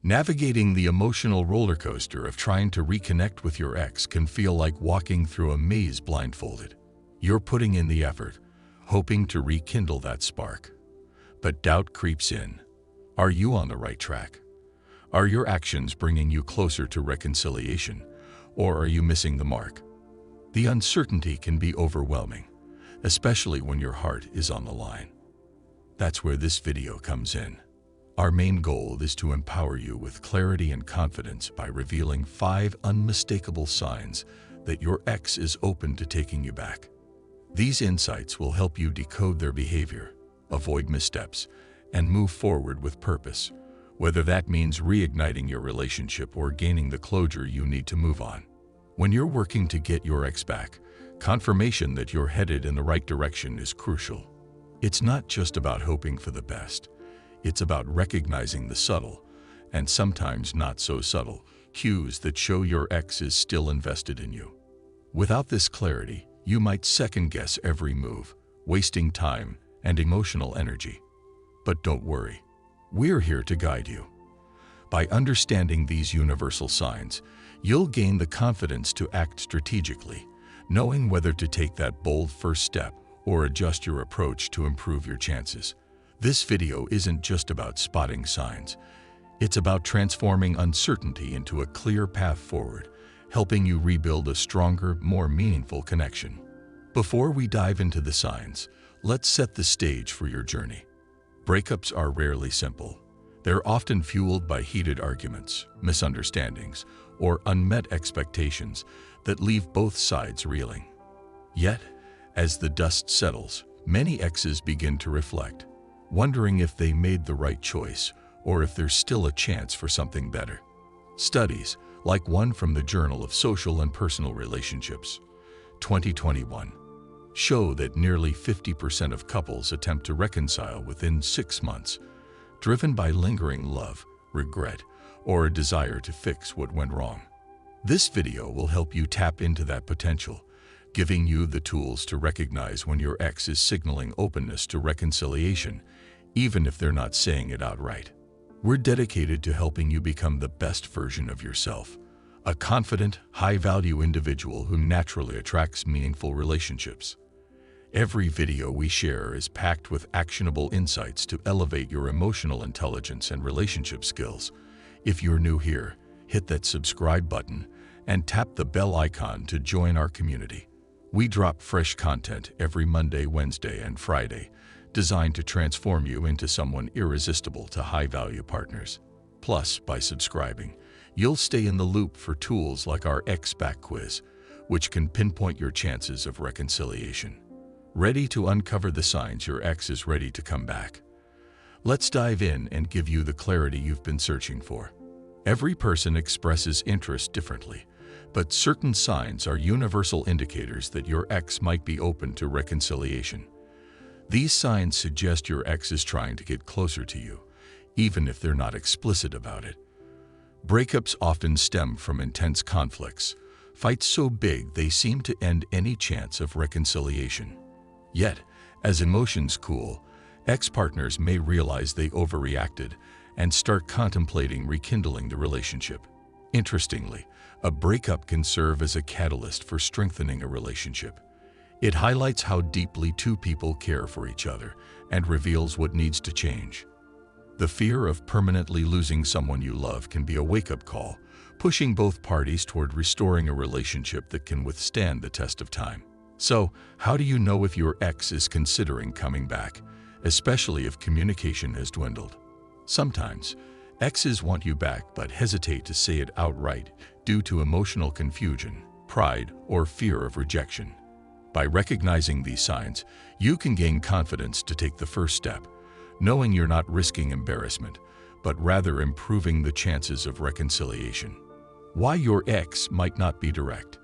Navigating the emotional roller coaster of trying to reconnect with your ex can feel like walking through a maze blindfolded. You're putting in the effort, hoping to rekindle that spark. But doubt creeps in. Are you on the right track? Are your actions bringing you closer to reconciliation, or are you missing the mark? The uncertainty can be overwhelming, especially when your heart is on the line. That's where this video comes in. Our main goal is to empower you with clarity and confidence by revealing 5 unmistakable signs that your ex is open to taking you back. These insights will help you decode their behavior, avoid missteps, and move forward with purpose, whether that means reigniting your relationship or gaining the closure you need to move on. When you're working to get your ex back, confirmation that you're headed in the right direction is crucial. It's not just about hoping for the best. It's about recognizing the subtle, and sometimes not so subtle, cues that show your ex is still invested in you. Without this clarity, you might second-guess every move, wasting time and emotional energy. But don't worry, we're here to guide you. By understanding these universal signs, you'll gain the confidence to act strategically, knowing whether to take that bold first step or adjust your approach to improve your chances. This video isn't just about spotting signs. It's about transforming uncertainty into a clear path forward, helping you rebuild a stronger, more meaningful connection. Before we dive into the signs, let's set the stage for your journey. Breakups are rarely simple. They're often fueled by heated arguments, misunderstandings, or unmet expectations that leave both sides reeling. Yet, as the dust settles, many exes begin to reflect, wondering if they made the right choice or if there's still a chance for something better. Studies, like one from the Journal of Social and Personal Relationships, 2021, show that nearly 50% of couples attempt to reconcile within 6 months, driven by lingering love, regret, or a desire to fix what went wrong. This video will help you tap into that potential, giving you the tools to recognize when your ex is signaling openness to reconciliation, even if they're not saying it outright. We're dedicated to helping you become the best version of yourself, a confident, high-value individual who naturally attracts meaningful relationships. Every video we share is packed with actionable insights to elevate your emotional intelligence and relationship skills. If you're new here, hit that subscribe button and tap the bell icon to join our community. We drop fresh content every Monday, Wednesday, and Friday, designed to transform you into someone irresistible to high-value partners. Plus, by subscribing, you'll stay in the loop for tools like our Ex-Back quiz, which can pinpoint your chances of reconciliation. Ready to uncover the signs your ex is ready to come back? Let's dive in and give you the clarity you've been searching for. Every person expresses interest differently, but certain signs are universal indicators that your ex might be open to reconciliation. These signs suggest your ex is trying to get closer to you, even if they're not explicit about it. Breakups often stem from intense conflicts, fights so big they seem to end any chance of reconciliation. Yet, as emotions cool, ex-partners may realize they overreacted and start contemplating rekindling the relationship. Interestingly, a breakup can serve as a catalyst for strengthening a relationship. It highlights how deeply two people care for each other and reveals what needs to change. The fear of permanently losing someone you love can be a wake-up call, pushing both parties toward restoring a relationship that can withstand the test of time. So, how do you know if your ex is considering coming back, especially if communication has dwindled? Sometimes, exes want you back but hesitate to say it outright due to emotional confusion, pride, or fear of rejection. By recognizing these signs, you can gain confidence to take the first step, knowing you're not risking embarrassment, but rather improving the chances of reconciliation. Why your ex might not be direct.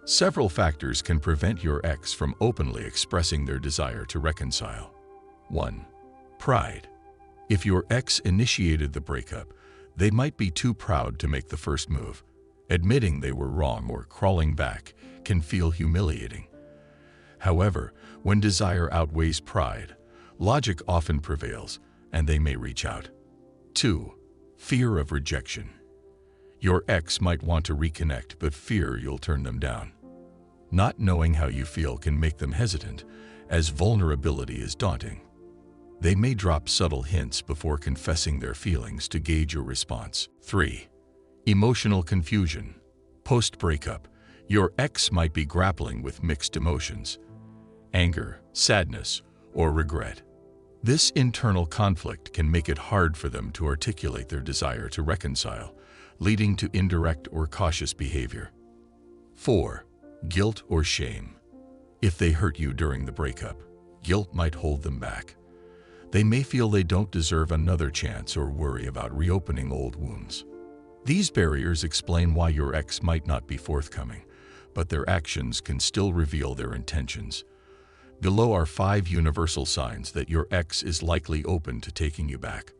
Several factors can prevent your ex from openly expressing their desire to reconcile. 1. Pride. If your ex initiated the breakup, they might be too proud to make the first move. Admitting they were wrong or crawling back can feel humiliating. However, when desire outweighs pride, logic often prevails, and they may reach out. 2. Fear of rejection. Your ex might want to reconnect but fear you'll turn them down. Not knowing how you feel can make them hesitant, as vulnerability is daunting. They may drop subtle hints before confessing their feelings to gauge your response. 3. Emotional confusion. Post-breakup, your ex might be grappling with mixed emotions: anger, sadness, or regret. This internal conflict can make it hard for them to articulate their desire to reconcile, leading to indirect or cautious behavior. 4. Guilt or shame. If they hurt you during the breakup, guilt might hold them back. They may feel they don't deserve another chance or worry about reopening old wounds. These barriers explain why your ex might not be forthcoming, but their actions can still reveal their intentions. Below are 5 universal signs that your ex is likely open to taking you back.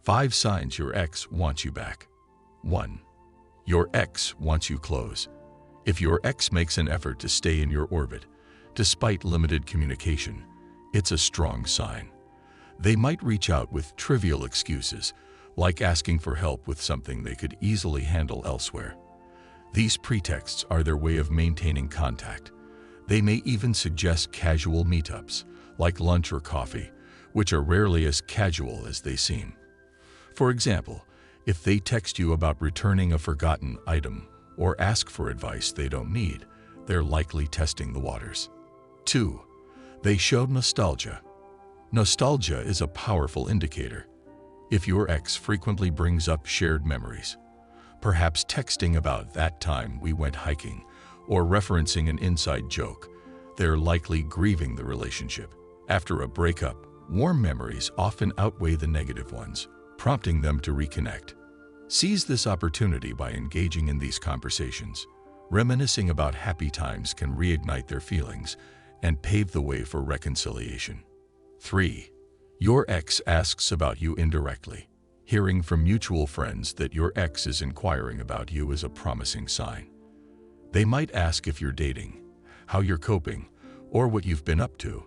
5 signs your ex wants you back. 1. Your ex wants you close. If your ex makes an effort to stay in your orbit, despite limited communication, it's a strong sign. They might reach out with trivial excuses, like asking for help with something they could easily handle elsewhere. These pretexts are their way of maintaining contact. They may even suggest casual meetups, like lunch or coffee, which are rarely as casual as they seem. For example, if they text you about returning a forgotten item or ask for advice they don't need, they're likely testing the waters. 2. They show nostalgia. Nostalgia is a powerful indicator. If your ex frequently brings up shared memories, perhaps texting about that time we went hiking or referencing an inside joke, they're likely grieving the relationship. After a breakup, warm memories often outweigh the negative ones, prompting them to reconnect. Seize this opportunity by engaging in these conversations. Reminiscing about happy times can reignite their feelings and pave the way for reconciliation. 3. Your ex asks about you indirectly. Hearing from mutual friends that your ex is inquiring about you is a promising sign. They might ask if you're dating, how you're coping, or what you've been up to,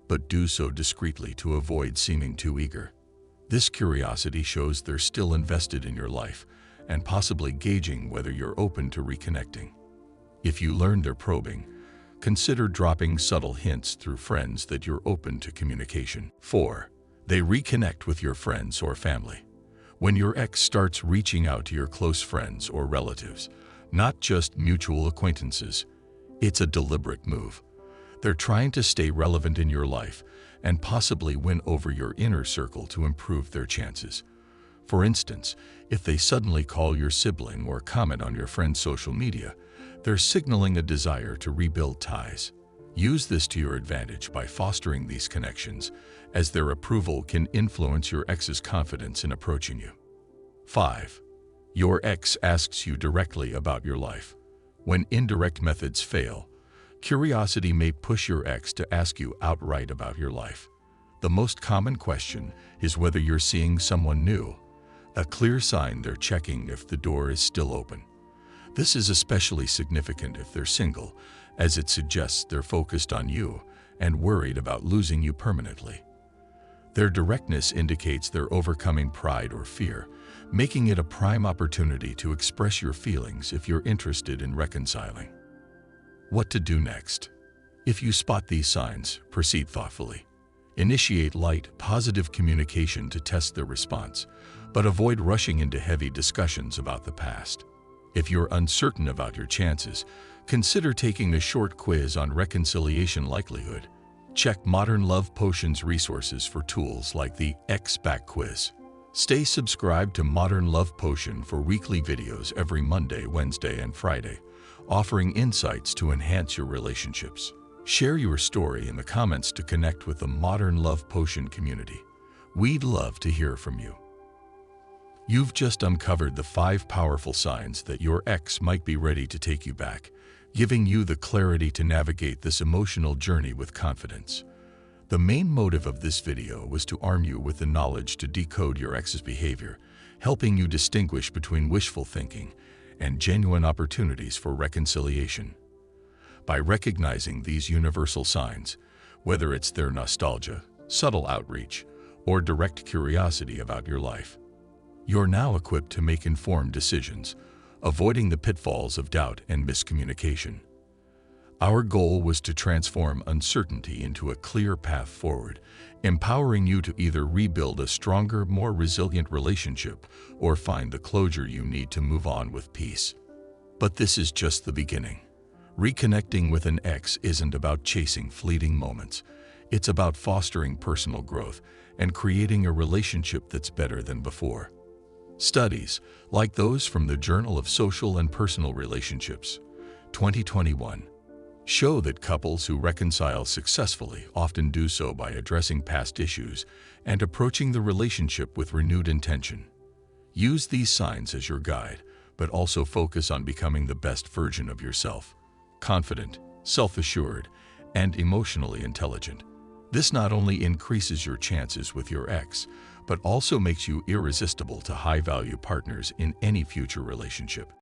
but do so discreetly to avoid seeming too eager. This curiosity shows they're still invested in your life and possibly gauging whether you're open to reconnecting. If you learn they're probing, consider dropping subtle hints through friends that you're open to communication. 4. They reconnect with your friends or family. When your ex starts reaching out to your close friends or relatives, not just mutual acquaintances, it's a deliberate move. They're trying to stay relevant in your life and possibly win over your inner circle to improve their chances. For instance, if they suddenly call your sibling or comment on your friend's social media, they're signaling a desire to rebuild ties. Use this to your advantage by fostering these connections, as their approval can influence your ex's confidence in approaching you. 5. Your ex asks you directly about your life. When indirect methods fail, curiosity may push your ex to ask you outright about your life. The most common question is whether you're seeing someone new, a clear sign they're checking if the door is still open. This is especially significant if they're single, as it suggests they're focused on you and worried about losing you permanently. Their directness indicates they're overcoming pride or fear, making it a prime opportunity to express your feelings if you're interested in reconciling. What to do next? If you spot these signs, proceed thoughtfully. Initiate light, positive communication to test their response, but avoid rushing into heavy discussions about the past. If you're uncertain about your chances, consider taking a short quiz on reconciliation likelihood. Check Modern Love Potion's resources for tools like the Ex-Back Quiz. Stay subscribed to Modern Love Potion for weekly videos every Monday, Wednesday, and Friday, offering insights to enhance your relationships. Share your story in the comments to connect with the Modern Love Potion community. We'd love to hear from you. You've just uncovered the 5 powerful signs that your ex might be ready to take you back, giving you the clarity to navigate this emotional journey with confidence. The main motive of this video was to arm you with the knowledge to decode your ex's behavior, helping you distinguish between wishful thinking and genuine opportunities for reconciliation. By recognizing these universal signs, whether it's their nostalgia, subtle outreach, or direct curiosity about your life, You're now equipped to make informed decisions, avoiding the pitfalls of doubt and miscommunication. Our goal was to transform uncertainty into a clear path forward, empowering you to either rebuild a stronger, more resilient relationship or find the closure you need to move on with peace. But this is just the beginning. Reconnecting with an ex isn't about chasing fleeting moments. It's about fostering personal growth and creating a relationship that's better than before. Studies, like those from the Journal of Social and Personal Relationships, 2021, show that couples who reconcile successfully often do so by addressing past issues and approaching the relationship with renewed intention. Use these signs as your guide, but also focus on becoming the best version of yourself, confident, self-assured, and emotionally intelligent. This not only increases your chances with your ex, but also makes you irresistible to high-value partners in any future relationship.